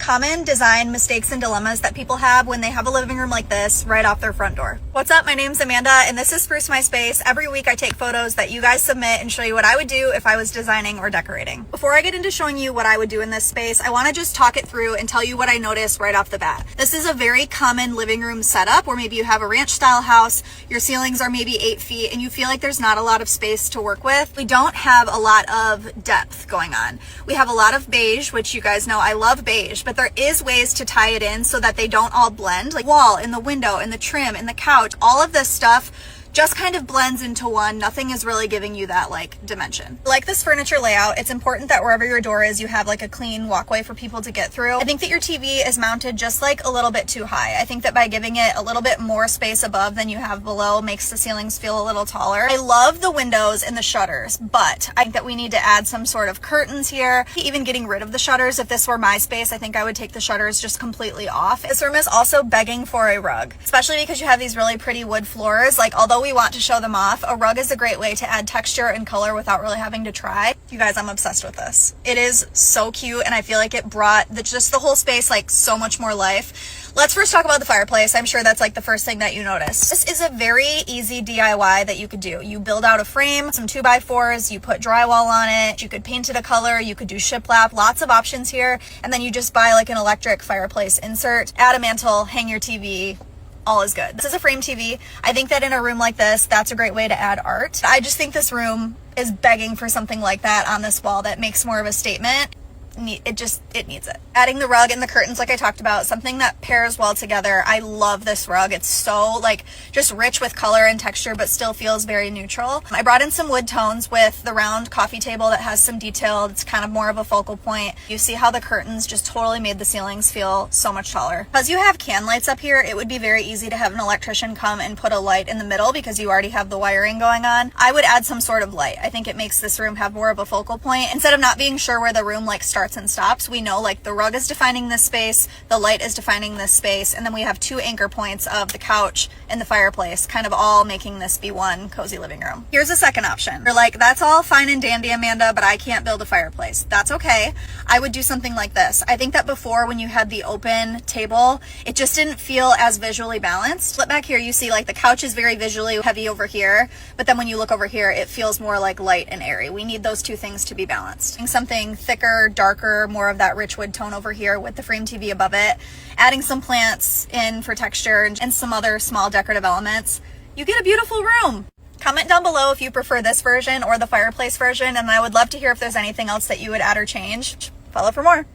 common design mistakes and dilemmas that people have when they have a living room like this right off their front door. What's up? My name's Amanda and this is Spruce My Space. Every week I take photos that you guys submit and show you what I would do if I was designing or decorating. Before I get into showing you what I would do in this space, I want to just talk it through and tell you what I noticed right off the bat. This is a very common living room setup where maybe you have a ranch style house, your ceilings are maybe 8 feet and you feel like there's not a lot of space to work with. We don't have a lot of depth going on. We have a lot of beige, which you guys know I love beige, but there is ways to tie it in so that they don't all blend. Like wall, in the window, in the trim, in the couch, all of this stuff just kind of blends into one. Nothing is really giving you that like dimension. Like this furniture layout, it's important that wherever your door is, you have like a clean walkway for people to get through. I think that your TV is mounted just like a little bit too high. I think that by giving it a little bit more space above than you have below makes the ceilings feel a little taller. I love the windows and the shutters, but I think that we need to add some sort of curtains here. Even getting rid of the shutters, if this were my space, I think I would take the shutters just completely off. This room is also begging for a rug, especially because you have these really pretty wood floors. Like although we want to show them off, a rug is a great way to add texture and color without really having to try. You guys, I'm obsessed with this. It is so cute and I feel like it brought just the whole space like so much more life. Let's first talk about the fireplace. I'm sure that's like the first thing that you notice. This is a very easy DIY that you could do. You build out a frame, some 2x4s, you put drywall on it, you could paint it a color, you could do shiplap, lots of options here, and then you just buy like an electric fireplace insert, add a mantle, hang your TV, all is good. This is a frame TV. I think that in a room like this, that's a great way to add art. I just think this room is begging for something like that on this wall that makes more of a statement. It needs it. Adding the rug and the curtains like I talked about, something that pairs well together. I love this rug. It's so like just rich with color and texture but still feels very neutral. I brought in some wood tones with the round coffee table that has some detail. It's kind of more of a focal point. You see how the curtains just totally made the ceilings feel so much taller. Because you have can lights up here, it would be very easy to have an electrician come and put a light in the middle because you already have the wiring going on. I would add some sort of light. I think it makes this room have more of a focal point. Instead of not being sure where the room like starts and stops, we know like the rug is defining this space, the light is defining this space, and then we have two anchor points of the couch and the fireplace, kind of all making this be one cozy living room. Here's a second option. You're like, that's all fine and dandy, Amanda, but I can't build a fireplace. That's okay. I would do something like this. I think that before when you had the open table, it just didn't feel as visually balanced. Flip back here, you see like the couch is very visually heavy over here, but then when you look over here, it feels more like light and airy. We need those two things to be balanced. Something thicker, darker, more of that rich wood tone over here with the frame TV above it, adding some plants in for texture and some other small decorative elements, you get a beautiful room. Comment down below if you prefer this version or the fireplace version, and I would love to hear if there's anything else that you would add or change. Follow for more.